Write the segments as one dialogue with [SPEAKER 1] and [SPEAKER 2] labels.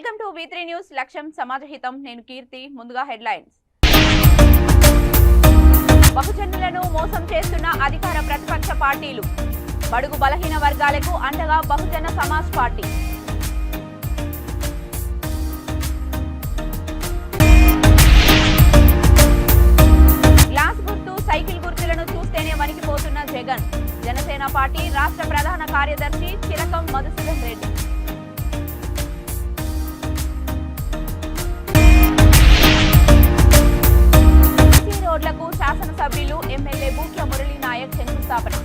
[SPEAKER 1] Welcome to V3 news. లక్ష్యం సమాజహితం. నేను కీర్తి. ముందుగా హెడ్లైన్స్. బహుజనులను మోసం చేస్తున్న అధికార ప్రతిపక్ష పార్టీలు. బడుగు బలహీన వర్గాలకు అండగా బహుజన సమాజ్ పార్టీ. గ్లాస్ గుర్తు, సైకిల్ గుర్తులను చూస్తేనే వణికిపోతున్న జగన్. జనసేన పార్టీ రాష్ట్ర ప్రధాన కార్యదర్శి చిలకం మధుసూదన్ రెడ్డి. రోడ్లకు శాసనసభ్యులు ఎమ్మెల్యే బూట్ల మురళీ నాయక్ శంకుస్థాపన.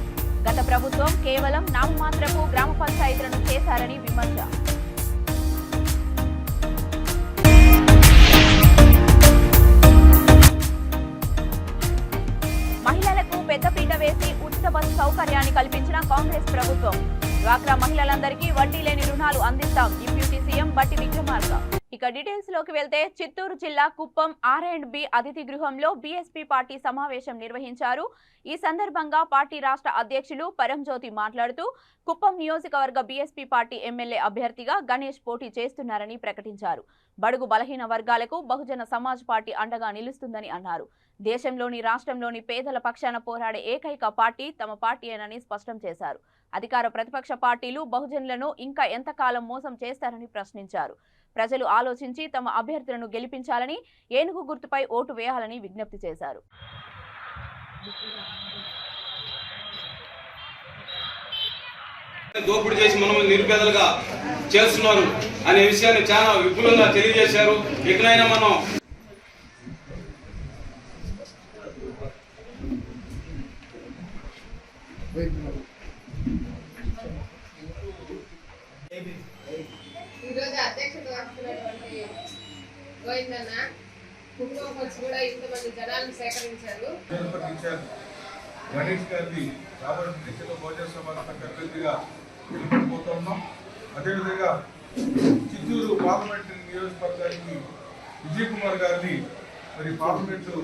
[SPEAKER 1] గత ప్రభుత్వం కేవలం నామమాత్రపు గ్రామ పంచాయతీలను చేశారని విమర్శ. మహిళలకు పెద్దపీట వేసి ఉచిత బస్సు సౌకర్యాన్ని కల్పించిన కాంగ్రెస్ ప్రభుత్వం. డ్వాక్రా మహిళలందరికీ వడ్డీ లేని రుణాలు అందిస్తాం. డిప్యూటీ సీఎం బట్టి విక్రమార్క. ఇక డీటెయిల్స్ లోకి వెళ్తే చిత్తూరు జిల్లా కుప్పం R&B అతిథి గృహంలో బీఎస్పీ పార్టీ సమావేశం నిర్వహించారు. ఈ సందర్భంగా పార్టీ రాష్ట్ర అధ్యక్షులు పరంజ్యోతి మాట్లాడుతూ కుప్పం నియోజకవర్గ బీఎస్పీ పార్టీ ఎమ్మెల్యే అభ్యర్థిగా గణేష్ పోటీ చేస్తున్నారని ప్రకటించారు. బడుగు బలహీన వర్గాలకు బహుజన సమాజ్ పార్టీ అండగా నిలుస్తుందని అన్నారు. దేశంలోని రాష్ట్రంలోని పేదల పక్షాన పోరాడే ఏకైక పార్టీ తమ పార్టీయేనని స్పష్టం చేశారు. అధికార ప్రతిపక్ష పార్టీలు బహుజనులను ఇంకా ఎంతకాలం మోసం చేస్తారని ప్రశ్నించారు. ప్రజలు ఆలోచించి తమ అభ్యర్థులను గెలిపించాలని, ఏనుగు గుర్తుపై ఓటు వేయాలని విజ్ఞప్తి చేశారు.
[SPEAKER 2] దోపిడీ చేసి మనల్ని నిరుపేదలుగా చేస్తున్నారు అనే విషయాన్ని చాలా విపులంగా తెలియజేశారు. ఇకనైనా మనం
[SPEAKER 3] ఈరోజు అధ్యక్షత వహిస్తున్నటువంటి గోవిందన్న కుటుంబం వచ్చి కూడా ఇంతమంది జనాలను సేకరించారు.
[SPEAKER 4] గణేష్ గారిని రాబోయే దిశలో బహుజన సమాజ్ అభ్యర్థిగా నిలబడిపోతున్నాం. అదేవిధంగా చిత్తూరు పార్లమెంట్ నియోజకవర్గానికి విజయ్ కుమార్ గారిని మరి పార్లమెంటు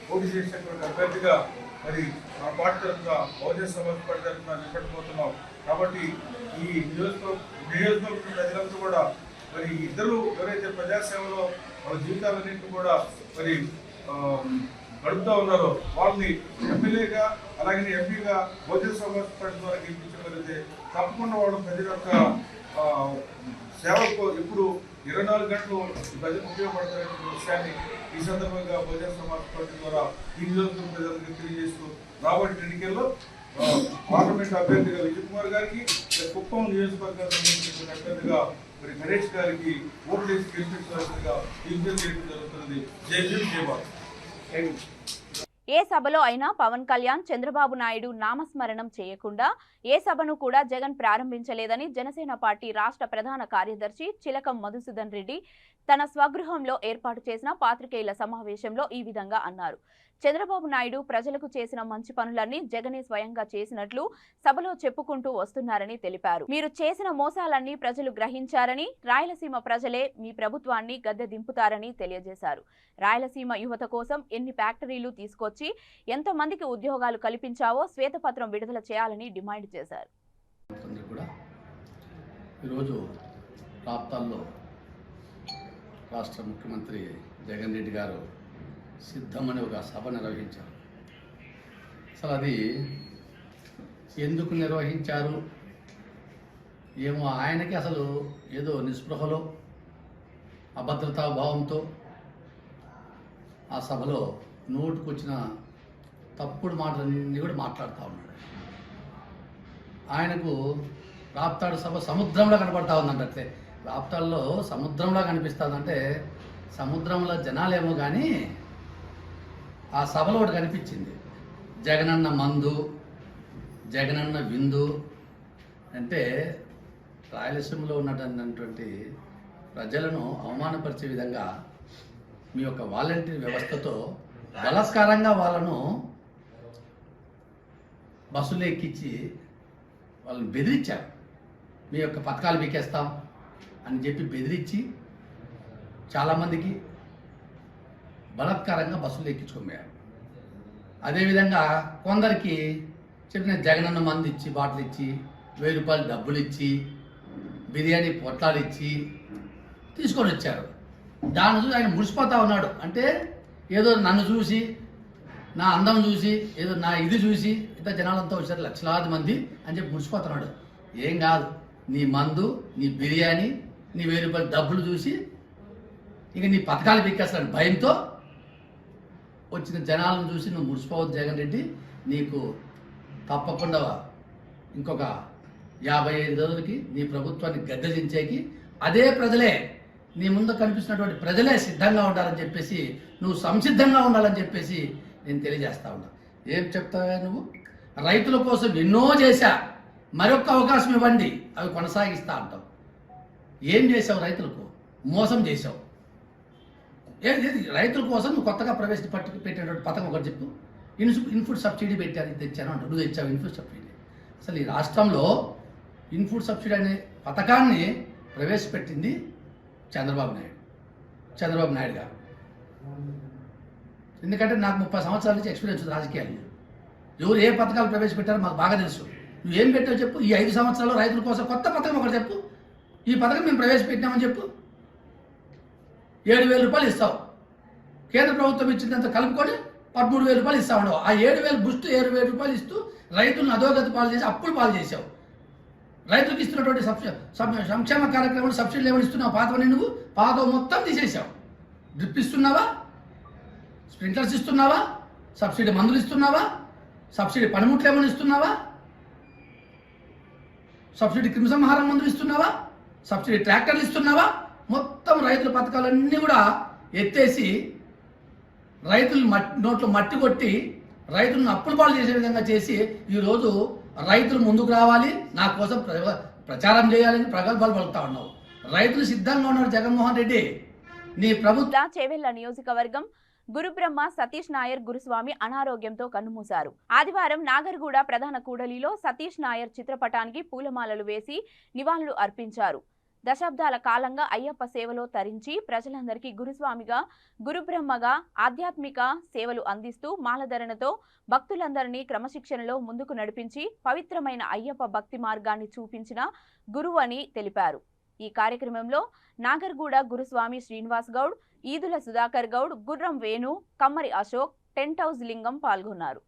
[SPEAKER 4] పోటీ చేసినటువంటి అభ్యర్థిగా మరి ఆ పార్టీ తరఫున బహుజన సమాజ్ పార్టీ తరఫున నిలబడిపోతున్నాం. కాబట్టి ఈ నియోజకవర్గ ప్రజలందరూ కూడా మరి ఇద్దరు ఎవరైతే ప్రజాసేవలో వాళ్ళ జీవితాలన్నింటినీ కూడా మరి గడుపుతూ ఉన్నారో వాళ్ళని ఎమ్మెల్యేగా అలాగే ఎంపీగా బహుజన సమాజ్ పార్టీ ద్వారా గెలిపించగలిగితే తప్పకుండా వాళ్ళు ప్రజల యొక్క సేవకు ఇప్పుడు 24 గంటలు ప్రజలకు ఉపయోగపడతారనే విషయాన్ని ఈ సందర్భంగా బహుజన సమాజ్ పార్టీ ద్వారా ఈ నియోజకవర్గ ప్రజలకు తెలియజేస్తూ రాబోయే ఎన్నికల్లో పార్లమెంట్ అభ్యర్థిగా విజయ్ కుమార్ గారికి, కుప్పం నియోజకవర్గానికి సంబంధించిన అభ్యర్థిగా మరి గణేష్ గారికి ఓట్లు వేసి గెలిపించవలసిందిగా విజ్ఞప్తి చేయడం జరుగుతున్నది. జై భీమ్, జై భారత్.
[SPEAKER 1] ఏ సభలో అయినా పవన్ కళ్యాణ్, చంద్రబాబు నాయుడు నామస్మరణం చేయకుండా ఏ సభను కూడా జగన్ ప్రారంభించలేదని జనసేన పార్టీ రాష్ట్ర ప్రధాన కార్యదర్శి చిలకం మధుసూదన్ రెడ్డి తన స్వగృహంలో ఏర్పాటు చేసిన పాత్రికేయుల సమావేశంలో ఈ విధంగా అన్నారు. చంద్రబాబు నాయుడు ప్రజలకు చేసిన మంచి పనులన్నీ జగనే స్వయంగా చేసినట్లు సభలో చెప్పుకుంటూ వస్తున్నారని తెలిపారు. మీరు చేసిన మోసాలన్నీ ప్రజలు గ్రహించారని, రాయలసీమ ప్రజలే మీ ప్రభుత్వాన్ని గద్దె దింపుతారని తెలియజేశారు. రాయలసీమ యువత కోసం ఎన్ని ఫ్యాక్టరీలు తీసుకొచ్చి ఎంతమందికి ఉద్యోగాలు కల్పించావో శ్వేతపత్రం విడుదల చేయాలని డిమాండ్ చేశారు.
[SPEAKER 5] ఈరోజు రాప్తాల్లో రాష్ట్ర ముఖ్యమంత్రి జగన్ రెడ్డి గారు సిద్ధమని ఒక సభ నిర్వహించారు. అసలు అది ఎందుకు నిర్వహించారు ఏమో, ఆయనకి అసలు ఏదో నిస్పృహలో అభద్రతాభావంతో ఆ సభలో నోటుకొచ్చిన తప్పుడు మాటలన్నీ కూడా మాట్లాడుతూ ఉన్నాడు. ఆయనకు రాప్తాడు సభ సముద్రంలో కనపడతా ఉందంటే, రాప్తాడులో సముద్రంలో కనిపిస్తుందంటే సముద్రంలో జనాలేమో కానీ ఆ సభలో ఒకటి కనిపించింది, జగనన్న మందు, జగనన్న విందు. అంటే రాయలసీమలో ఉన్నటువంటి ప్రజలను అవమానపరిచే విధంగా మీ యొక్క వాలంటీర్ వ్యవస్థతో బలత్కారంగా వాళ్ళను బస్సులు ఎక్కించి వాళ్ళని బెదిరించారు. మీ యొక్క పథకాలు పీకేస్తాం అని చెప్పి బెదిరించి చాలామందికి బలత్కారంగా బస్సులు ఎక్కించుకోమయ్యారు. అదేవిధంగా కొందరికి చెప్పిన జగనన్న మంది ఇచ్చి, బాటలు ఇచ్చి, 1000 రూపాయలు డబ్బులు ఇచ్చి, బిర్యానీ పొట్లాలు ఇచ్చి తీసుకొని వచ్చారు. దాన్ని చూసి ఆయన ముడిసిపోతా ఉన్నాడు. అంటే ఏదో నన్ను చూసి, నా అందం చూసి, ఏదో నా ఇది చూసి ఇంత జనాలంతా వచ్చారు, లక్షలాది మంది అని చెప్పి ముడిసిపోతున్నాడు. ఏం కాదు, నీ మందు, నీ బిర్యానీ, నీ 1000 రూపాయల డబ్బులు చూసి ఇక నీ పథకాలు పీకేస్తాడు భయంతో వచ్చిన జనాలను చూసి నువ్వు ముడిసిపోవద్దు జగన్ రెడ్డి. నీకు తప్పకుండా ఇంకొక 55 రోజులకి నీ ప్రభుత్వాన్ని గద్దెదించేకి అదే ప్రజలే, నీ ముందు కనిపిస్తున్నటువంటి ప్రజలే సిద్ధంగా ఉండాలని చెప్పేసి, నువ్వు సంసిద్ధంగా ఉండాలని చెప్పేసి నేను తెలియజేస్తా ఉన్నా. ఏం చెప్తావా నువ్వు? రైతుల కోసం ఎన్నో చేశా, మరొక అవకాశం ఇవ్వండి, అవి కొనసాగిస్తా అంటావు. ఏం చేసావు? రైతులకు మోసం చేసావు. ఏది రైతుల కోసం నువ్వు కొత్తగా పెట్టినటువంటి పథకం ఒకటి చెప్పు. ఇన్పుట్ సబ్సిడీ పెట్టాను, తెచ్చాను అంటావు. నువ్వు తెచ్చావు ఇన్పుట్ సబ్సిడీ. అసలు ఈ రాష్ట్రంలో ఇన్పుట్ సబ్సిడీ అనే పథకాన్ని ప్రవేశపెట్టింది చంద్రబాబు నాయుడు గారు. ఎందుకంటే నాకు 30 సంవత్సరాల నుంచి ఎక్స్పీరియన్స్ ఉంది రాజకీయాల్లో. ఎవరు ఏ పథకాలు ప్రవేశపెట్టారో మాకు బాగా తెలుసు. నువ్వు ఏం పెట్టావు చెప్పు. ఈ 5 సంవత్సరాల్లో రైతుల కోసం కొత్త పథకం ఒకటి చెప్పు. ఈ పథకం మేము ప్రవేశపెట్టినామని చెప్పు. 7,000 రూపాయలు ఇస్తావు. కేంద్ర ప్రభుత్వం ఇచ్చినంత కలుపుకొని 13,000 రూపాయలు ఇస్తా ఉండవు. ఆ 7,000 బుస్ట్ 7,000 రూపాయలు ఇస్తూ రైతులను అధోగతి పాలు చేసి అప్పులు పాలు చేసావు. రైతులకు ఇస్తున్నటువంటి సంక్షేమ కార్యక్రమాలు సబ్సిడీలు ఏమైనా ఇస్తున్నావు? పాతవని నువ్వు పాతవ మొత్తం తీసేసావు. డ్రిప్ ఇస్తున్నావా? స్ప్రింక్లర్స్ ఇస్తున్నావా? సబ్సిడీ మందులు ఇస్తున్నావా? సబ్సిడీ పనిముట్లు ఏమైనా ఇస్తున్నావా? సబ్సిడీ క్రిమిసంహారం మందులు ఇస్తున్నావా? సబ్సిడీ ట్రాక్టర్లు ఇస్తున్నావా? మొత్తం రైతుల పథకాలన్నీ కూడా ఎత్తేసి రైతులు నోట్లో మట్టి కొట్టి రైతులను అప్పులు పాలు చేసే విధంగా చేసి ఈరోజు రైతులు ముందుకు రావాలి, నా కోసం ప్రచారం చేయాలని ప్రగల్భాలు పలుకుతా ఉన్నావు. రైతులు సిద్ధంగా ఉన్నారు. జగన్మోహన్ రెడ్డి నీ ప్రభుత్వం.
[SPEAKER 1] చేవెళ్ల నియోజకవర్గం గురుబ్రహ్మ సతీష్ నాయర్ గురుస్వామి అనారోగ్యంతో కన్నుమూశారు. ఆదివారం నాగర్గూడ ప్రధాన కూడలిలో సతీష్ నాయర్ చిత్రపటానికి పూలమాలలు వేసి నివాళులు అర్పించారు. దశాబ్దాల కాలంగా అయ్యప్ప సేవలో తరించి ప్రజలందరికీ గురుస్వామిగా, గురుబ్రహ్మగా ఆధ్యాత్మిక సేవలు అందిస్తూ మాలధరణతో భక్తులందరినీ క్రమశిక్షణలో ముందుకు నడిపించి పవిత్రమైన అయ్యప్ప భక్తి మార్గాన్ని చూపించిన గురువు అని తెలిపారు. ఈ కార్యక్రమంలో నాగర్గూడ గురుస్వామి శ్రీనివాస్ గౌడ్, ఈదుల సుధాకర్ గౌడ్, గుర్రం వేణు, కమ్మరి అశోక్, టెంట్ హౌస్ లింగం పాల్గొన్నారు.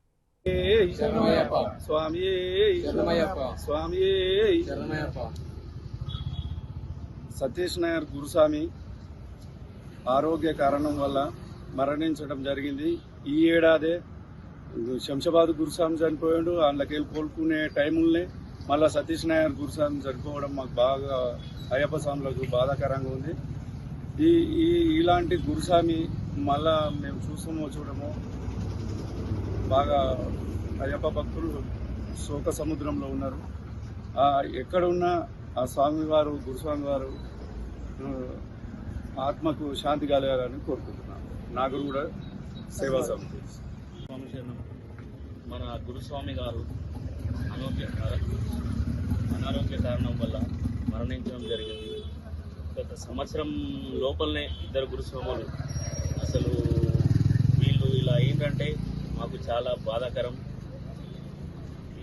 [SPEAKER 6] సతీష్ నాయర్ గురుస్వామి ఆరోగ్య కారణం వల్ల మరణించడం జరిగింది. ఈ ఏడాదే శంషాబాద్ గురుస్వామి చనిపోయాడు. అందులోకి కోలుకునే టైములనే మళ్ళీ సతీష్ నాయర్ గురుస్వామి చనిపోవడం మాకు బాగా అయ్యప్ప స్వాములకు బాధాకరంగా ఉంది. ఇలాంటి గురుస్వామి మళ్ళా మేము చూడము బాగా అయ్యప్ప భక్తులు శోక సముద్రంలో ఉన్నారు. ఎక్కడ ఉన్నా ఆ స్వామివారు గురుస్వామి వారు ఆత్మకు శాంతి కలగాలని కోరుకుంటున్నాను. నాగర్గూడ సేవా సమితి.
[SPEAKER 7] మన గురుస్వామి గారు అనారోగ్య కారణం వల్ల మరణించడం జరిగింది. గత సంవత్సరం లోపలనే 2 గురుస్వాములు అసలు వీళ్ళు ఇలా ఏంటంటే మాకు చాలా బాధాకరం.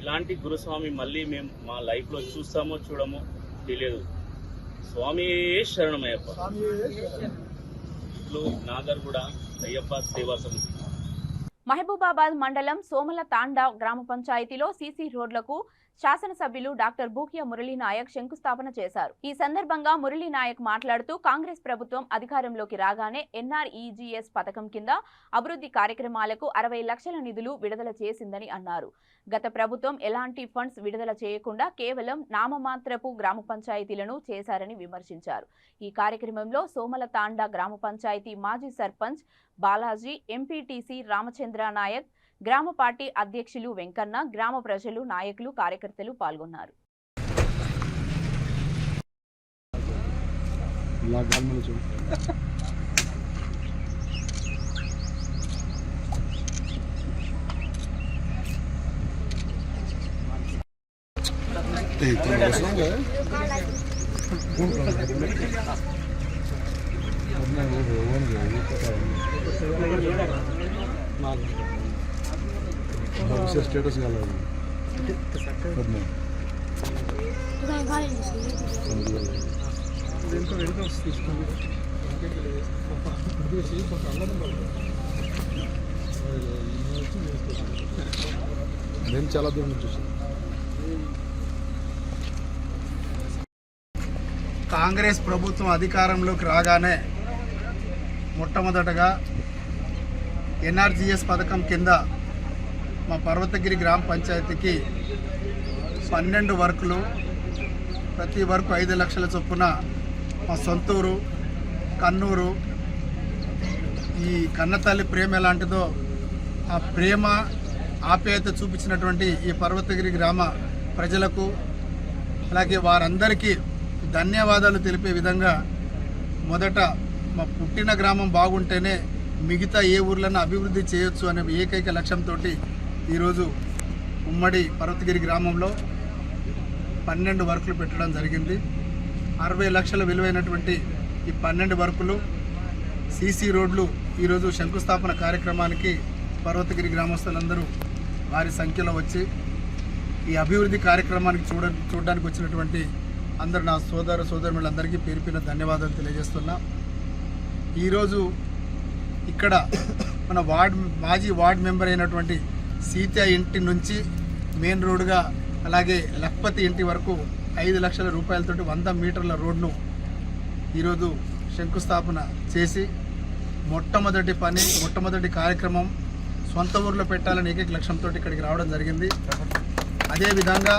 [SPEAKER 7] ఇలాంటి గురుస్వామి మళ్ళీ మేము మా లైఫ్లో చూస్తామో చూడమో తెలియదు. స్వామి శరణమయ్యప్ప. నాగర్గూడ అయ్యప్ప సేవా సమితి.
[SPEAKER 1] మహబూబాబాద్ మండలం సోమల తాండా గ్రామ పంచాయతీలో సీసీ రోడ్లకు శాసనసభ్యులు డాక్టర్ బూకియా మురళీనాయక్ శంకుస్థాపన చేశారు. ఈ సందర్భంగా మురళీనాయక్ మాట్లాడుతూ కాంగ్రెస్ ప్రభుత్వం అధికారంలోకి రాగానే NREGS పథకం కింద అభివృద్ధి కార్యక్రమాలకు 60 లక్షల నిధులు విడుదల చేసిందని అన్నారు. గత ప్రభుత్వం ఎలాంటి ఫండ్స్ విడుదల చేయకుండా కేవలం నామమాత్రపు గ్రామ పంచాయతీలను చేశారని విమర్శించారు. ఈ కార్యక్రమంలో సోమల తాండా గ్రామ పంచాయతీ మాజీ సర్పంచ్ బాలాజీ, ఎంపీటీసీ రామచంద్ర నాయక్, గ్రామ పార్టీ అధ్యక్షులు వెంకన్న, గ్రామ ప్రజలు, నాయకులు, కార్యకర్తలు పాల్గొన్నారు.
[SPEAKER 4] स्टेटस నేను చాలా దూరం చూసాను.
[SPEAKER 8] కాంగ్రెస్ ప్రభుత్వం అధికారంలోకి రాగానే మొట్టమొదటగా ఎన్ఆర్జీఎస్ పథకం కింద మా పర్వతగిరి గ్రామ పంచాయతీకి 12 వర్కులు, ప్రతి వర్కు 5 లక్షల చొప్పున మా సొంతూరు కన్నూరు, ఈ కన్నతల్లి ప్రేమ ఎలాంటిదో ఆ ప్రేమ ఆప్యాయత చూపించినటువంటి ఈ పర్వతగిరి గ్రామ ప్రజలకు అలాగే వారందరికీ ధన్యవాదాలు తెలిపే విధంగా మొదట మా పుట్టిన గ్రామం బాగుంటేనే మిగతా ఏ ఊర్లను అభివృద్ధి చేయొచ్చు అనే ఏకైక లక్ష్యంతో ఈరోజు ఉమ్మడి పర్వతగిరి గ్రామంలో 12 వర్కులు పెట్టడం జరిగింది. 60 లక్షల విలువైనటువంటి ఈ 12 వర్కులు సీసీ రోడ్లు ఈరోజు శంకుస్థాపన కార్యక్రమానికి పర్వతగిరి గ్రామస్తులందరూ వారి సంఖ్యలో వచ్చి ఈ అభివృద్ధి కార్యక్రమానికి చూడడానికి వచ్చినటువంటి అందరు నా సోదరులందరికీ పేరుపైన ధన్యవాదాలు తెలియజేస్తున్నా. ఈరోజు ఇక్కడ మన మాజీ వార్డ్ మెంబర్ అయినటువంటి సీత ఇంటి నుంచి మెయిన్ రోడ్డుగా అలాగే లక్పతి ఇంటి వరకు 5 లక్షల రూపాయలతోటి 100 మీటర్ల రోడ్ను ఈరోజు శంకుస్థాపన చేసి మొట్టమొదటి కార్యక్రమం సొంత ఊర్లో పెట్టాలని ఏకైక లక్ష్యంతో ఇక్కడికి రావడం జరిగింది. అదేవిధంగా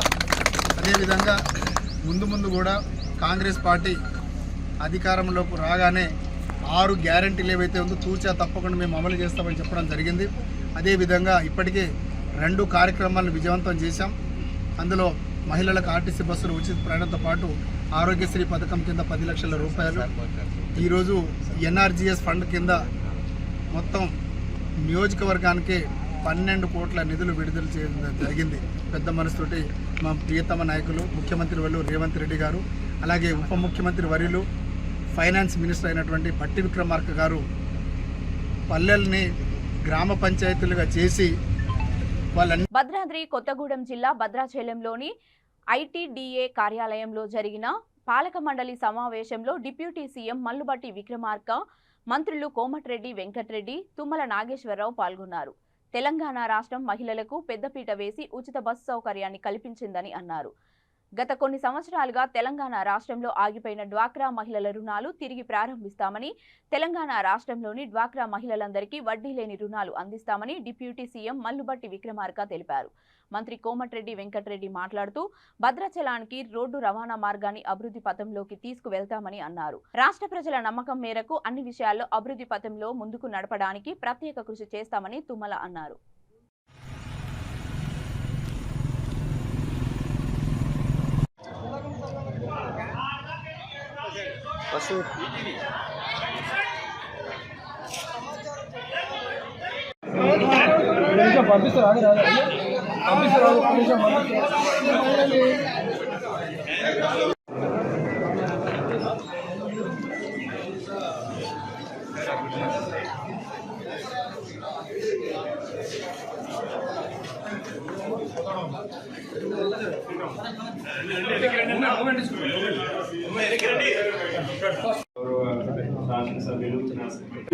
[SPEAKER 8] ముందు కూడా కాంగ్రెస్ పార్టీ అధికారంలోకి రాగానే 6 గ్యారంటీలు ఏవైతే ఉందో తూచా తప్పకుండా మేము అమలు చేస్తామని చెప్పడం జరిగింది. అదేవిధంగా ఇప్పటికే 2 కార్యక్రమాలను విజయవంతం చేశాం. అందులో మహిళలకు ఆర్టీసీ బస్సులు ఉచిత ప్రయాణంతో పాటు ఆరోగ్యశ్రీ పథకం కింద 10 లక్షల రూపాయలు, ఈరోజు ఎన్ఆర్జీఎస్ ఫండ్ కింద మొత్తం నియోజకవర్గానికి 12 కోట్ల నిధులు విడుదల చేయడం జరిగింది. పెద్ద మనసుతోటి మా ప్రియతమ నాయకులు ముఖ్యమంత్రి వర్యులు రేవంత్ రెడ్డి గారు, అలాగే ఉప ముఖ్యమంత్రి వర్యులు ఫైనాన్స్ మినిస్టర్ అయినటువంటి బట్టి విక్రమార్క గారు పల్లెల్ని గ్రామ పంచాయతీలుగా చేసి
[SPEAKER 1] భద్రాద్రి కొత్తగూడెం జిల్లా భద్రాచలంలోని ఐటీడీఏ కార్యాలయంలో జరిగిన పాలక మండలి సమావేశంలో డిప్యూటీ సీఎం మల్లుబట్టి విక్రమార్క, మంత్రులు కోమటిరెడ్డి వెంకటరెడ్డి, తుమ్మల నాగేశ్వరరావు పాల్గొన్నారు. తెలంగాణ రాష్ట్రం మహిళలకు పెద్దపీట వేసి ఉచిత బస్సు సౌకర్యాన్ని కల్పించిందని అన్నారు. గత కొన్ని సంవత్సరాలుగా తెలంగాణ రాష్ట్రంలో ఆగిపోయిన డ్వాక్రా మహిళల రుణాలు తిరిగి ప్రారంభిస్తామని, తెలంగాణ రాష్ట్రంలోని డ్వాక్రా మహిళలందరికీ వడ్డీ లేని రుణాలు అందిస్తామని డిప్యూటీ సీఎం మల్లుబట్టి విక్రమార్క తెలిపారు. మంత్రి కోమటిరెడ్డి వెంకటరెడ్డి మాట్లాడుతూ భద్రాచలానికి రోడ్డు రవాణా మార్గాన్ని అభివృద్ధి పథంలోకి తీసుకువెళ్తామని అన్నారు. రాష్ట్ర ప్రజల నమ్మకం మేరకు అన్ని విషయాల్లో అభివృద్ధి పథంలో ముందుకు నడపడానికి ప్రత్యేక కృషి చేస్తామని తుమ్మల అన్నారు.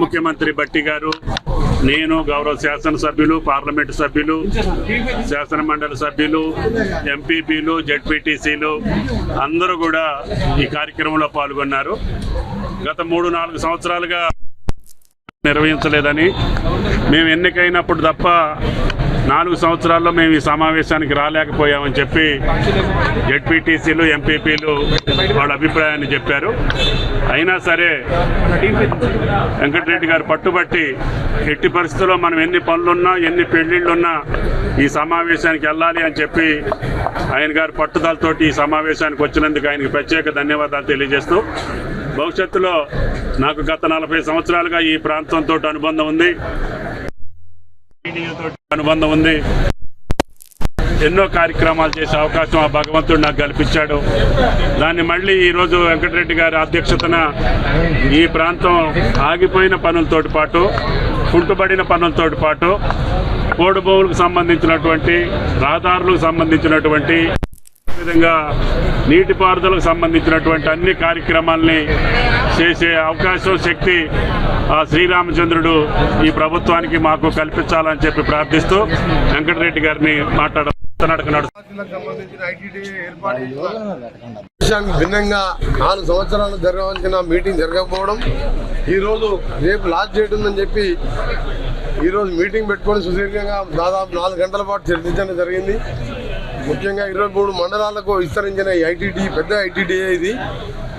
[SPEAKER 6] ముఖ్యమంత్రి బట్టి గారు, నేను, గౌరవ శాసనసభ్యులు, పార్లమెంటు సభ్యులు, శాసన మండలి సభ్యులు, ఎంపీపీలు, జెడ్పీటీసీలు అందరూ కూడా ఈ కార్యక్రమంలో పాల్గొన్నారు. గత 3-4 సంవత్సరాలుగా నిర్వహించలేదని, మేము ఎన్నికైనప్పుడు తప్ప 4 సంవత్సరాల్లో మేము ఈ సమావేశానికి రాలేకపోయామని చెప్పి జెడ్పీటీసీలు, ఎంపీపీలు వాళ్ళ అభిప్రాయాన్ని చెప్పారు. అయినా సరే వెంకటరెడ్డి గారు పట్టుబట్టి ఎట్టి పరిస్థితుల్లో మనం ఎన్ని పనులున్నా, ఎన్ని పెళ్లిళ్ళున్నా ఈ సమావేశానికి వెళ్ళాలి అని చెప్పి ఆయన గారు పట్టుదలతోటి ఈ సమావేశానికి వచ్చినందుకు ఆయనకి ప్రత్యేక ధన్యవాదాలు తెలియజేస్తూ, భవిష్యత్తులో నాకు గత 40 సంవత్సరాలుగా ఈ ప్రాంతంతో అనుబంధం ఉంది. ఎన్నో కార్యక్రమాలు చేసే అవకాశం ఆ భగవంతుడు నాకు కల్పించాడు. దాన్ని మళ్ళీ ఈరోజు వెంకటరెడ్డి గారి అధ్యక్షతన ఈ ప్రాంతం ఆగిపోయిన పనులతోటి పాటు, కుంటుబడిన పనులతోటి పాటు, పోడు భూములకు సంబంధించినటువంటి, రహదారులకు సంబంధించినటువంటి విధంగా నీటిపారుదలకు సంబంధించినటువంటి అన్ని కార్యక్రమాల్ని చేసే అవకాశం, శక్తి ఆ శ్రీరామచంద్రుడు ఈ ప్రభుత్వానికి మాకు కల్పించాలని చెప్పి ప్రార్థిస్తూ వెంకటరెడ్డి గారిని మాట్లాడుతున్నాడు.
[SPEAKER 9] భిన్నంగా 4 సంవత్సరాలు జరగవలసిన మీటింగ్ జరగకపోవడం, ఈరోజు రేపు లాస్ట్ డేట్ ఉందని చెప్పి ఈరోజు మీటింగ్ పెట్టుకొని సుదీర్ఘంగా దాదాపు 4 గంటల పాటు చర్చించడం జరిగింది. ముఖ్యంగా 23 మండలాలకు విస్తరించిన ఐటీడీ పెద్ద ఐటీడీఏ ఇది.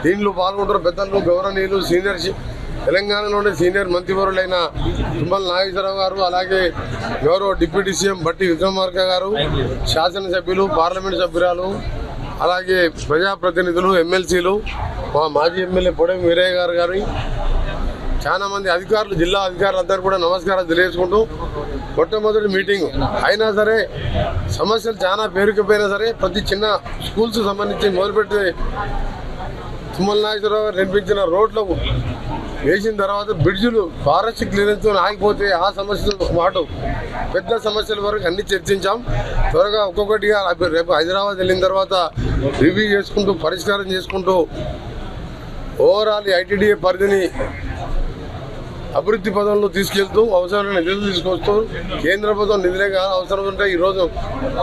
[SPEAKER 9] దీనిలో పాల్గొంటున్న పెద్దలు, గౌరవనీయులు, సీనియర్ తెలంగాణలోని సీనియర్ మంత్రివర్యులైన తుమ్మల నాగేశ్వరరావు గారు, అలాగే గౌరవ డిప్యూటీ సీఎం బట్టి విక్రమార్క గారు, శాసనసభ్యులు, పార్లమెంట్ సభ్యురాలు, అలాగే ప్రజాప్రతినిధులు, ఎమ్మెల్సీలు, మా మాజీ ఎమ్మెల్యే పొడేం వీరయ్య గారు గారి, చాలా మంది అధికారులు, జిల్లా అధికారులందరూ కూడా నమస్కారాలు తెలియజేసుకుంటూ, మొట్టమొదటి మీటింగ్ అయినా సరే సమస్యలు చాలా పేరుకుపోయినా సరే ప్రతి చిన్న స్కూల్స్ సంబంధించి మొదలుపెట్టి తుమ్మల నాగేశ్వరరావు గారు నిర్మించిన రోడ్లకు వేసిన తర్వాత బ్రిడ్జులు ఫారెస్ట్ క్లియరెన్స్తో ఆగిపోతే ఆ సమస్యలతో పాటు పెద్ద సమస్యల వరకు అన్ని చర్చించాం. త్వరగా ఒక్కొక్కటిగా రేపు హైదరాబాద్ వెళ్ళిన తర్వాత రివ్యూ చేసుకుంటూ పరిష్కారం చేసుకుంటూ ఓవరాల్ ఐటీడీఏ పరిధిని అభివృద్ధి పదంలో తీసుకెళ్తూ అవసరమైన నిధులు తీసుకొస్తూ కేంద్ర ప్రభుత్వం నిధులే కాదు అవసరం ఉంటే ఈరోజు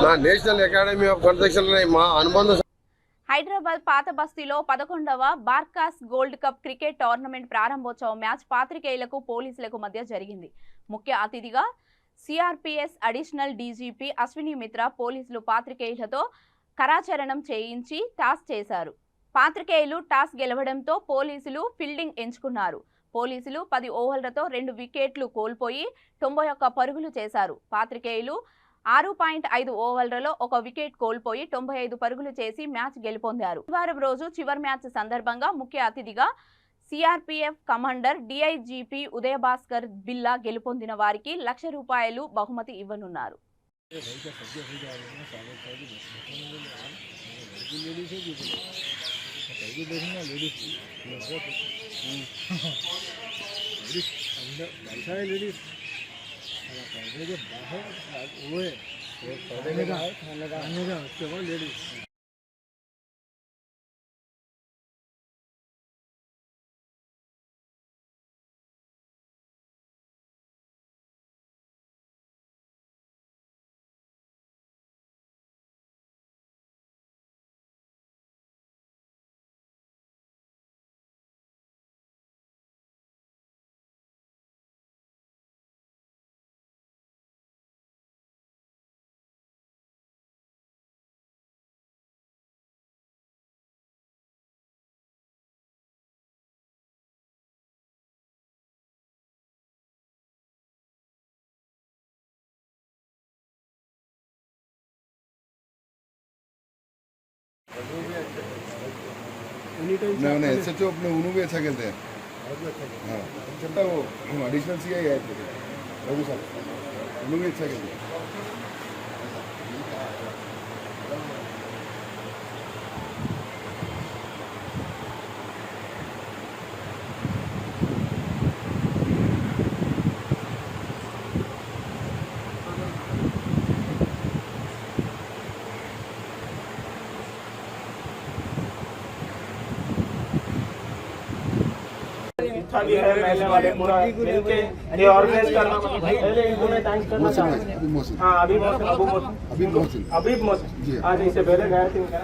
[SPEAKER 9] నా నేషనల్ అకాడమీ ఆఫ్ కన్స్ట్రక్షన్ మా అనుబంధ
[SPEAKER 1] హైదరాబాద్ పాత బస్తీలో 11వ Barkas gold cup cricket tournament ప్రారంభోత్సవ మ్యాచ్ పాత్రికేయులకు, పోలీసులకు మధ్య జరిగింది. ముఖ్య అతిథిగా CRPS additional DGP Ashwini Mitra పోలీసులు పాత్రికేయులతో కరాచరణం చేయించి టాస్ చేశారు. పాత్రికేయులు టాస్ గెలవడంతో పోలీసులు ఫీల్డింగ్ ఎంచుకున్నారు. పోలీసులు 10 ఓవర్లతో 2 వికెట్లు కోల్పోయి 91 పరుగులు చేశారు. పాత్రికేయులు 6.5 ఓవర్లలో 1 వికెట్ కోల్పోయి 95 పరుగులు చేసి మ్యాచ్ గెలుపొందారు. శనివారం రోజు చివరి మ్యాచ్ సందర్భంగా ముఖ్య అతిథిగా సిఆర్పిఎఫ్ కమాండర్ డిఐజీపీ ఉదయభాస్కర్ బిల్లా గెలుపొందిన వారికి ₹1,00,000 బహుమతి ఇవ్వనున్నారు.
[SPEAKER 10] नहीं SHO अपने उन्होंने भी अच्छा खेलते हैं. हाँ चलता वो एडिशनल CI है रघु साहब, उन्होंने भी अच्छा खेलते हैं.
[SPEAKER 11] भी है महल्ले वाले पूरा मिलके ये ऑर्गेनाइज करना पहले इन्होंने थैंक्स करना चाहते हैं. हाँ अभी मोहसिन आज इससे पहले गए थे क्या.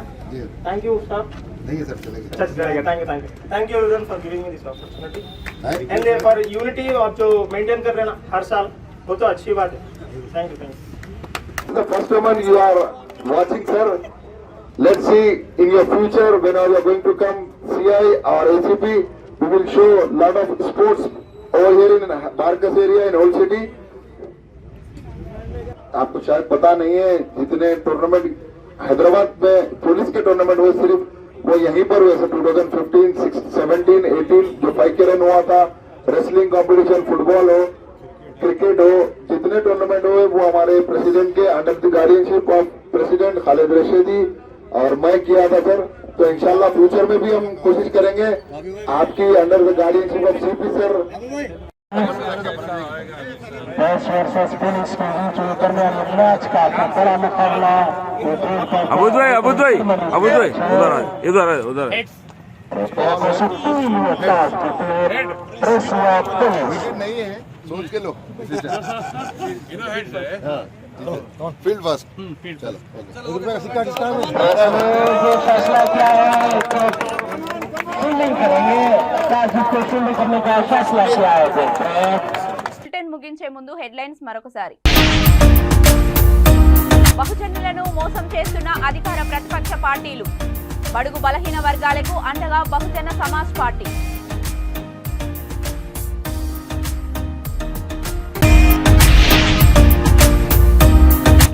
[SPEAKER 11] Thank you staff.
[SPEAKER 10] नहीं सर चलेगा.
[SPEAKER 11] अच्छा चलेगा. Thank you everyone for giving me this opportunity and for unity आप जो मेंटेन कर रहे हैं ना हर साल वो तो अच्छी बात है. Thank you.
[SPEAKER 10] The first woman you are watching sir, let's see in your future when you are going to come CI or ACP. We will show lot of sports over here in Barkas area in Old City. आपको शायद पता नहीं है जितने tournament Hyderabad में police के tournament हुए सिर्फ वो यहीं पर हुए. 2015, 17, 18 जो 5 के रन हुआ था, रेसलिंग कंपटीशन, फुटबॉल हो, क्रिकेट हो, जितने टूर्नामेंट हुए वो हमारे प्रेसिडेंट के under the guardianship of president Khalid Rashidi और मैं किया था सर. तो इंशाल्लाह फ्यूचर में भी हम कोशिश करेंगे आपकी under the guardianship of CP sir.
[SPEAKER 11] 10 versus police के बीच दरमियान मैच का बड़ा मुकाबला
[SPEAKER 12] अबुद भाई उधर उधर
[SPEAKER 9] नहीं है सोच के लो फील्ड फर्स्ट चलो
[SPEAKER 1] బులెటిన్ ముగించే ముందు హెడ్లైన్స్ మరొకసారి. బహుజనులను మోసం చేస్తున్న అధికార ప్రతిపక్ష పార్టీలు, బడుగు బలహీన వర్గాలకు అండగా బహుజన సమాజ్ పార్టీ.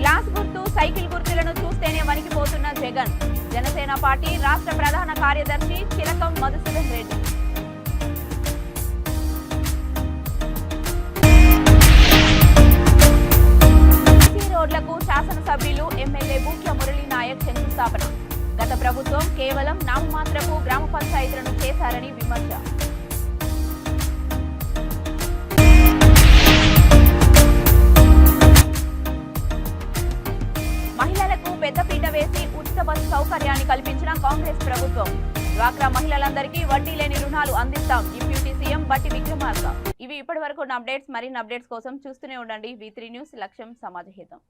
[SPEAKER 1] గ్లాస్ గుర్తు, సైకిల్ గుర్తులను చూస్తేనే వణికిపోతున్న జగన్. జనసేన పార్టీ రాష్ట్ర ప్రధాన కార్యదర్శి చిలకం మధుసూదన్ రెడ్డి. రోడ్లకు శాసనసభ్యులు ఎమ్మెల్యే బూట్ల మురళీ నాయక్ శంకుస్థాపన. గత ప్రభుత్వం కేవలం నామమాత్రపు గ్రామ పంచాయతీలను చేశారని విమర్శ. మహిళలకు పెద్దపీట వేసి ఉచిత బస్సు సౌకర్యాన్ని కల్పించిన కాంగ్రెస్ ప్రభుత్వం. డ్వాక్రా మహిళలందరికీ వడ్డీ లేని రుణాలు అందిస్తాం డిప్యూటీ సీఎం బట్టి విక్రమార్క. ఇవి ఇప్పటి వరకు ఉన్న అప్డేట్స్. మరిన్ని అప్డేట్స్ కోసం చూస్తూనే ఉండండి V3 న్యూస్. లక్ష్యం సమాజ హితం.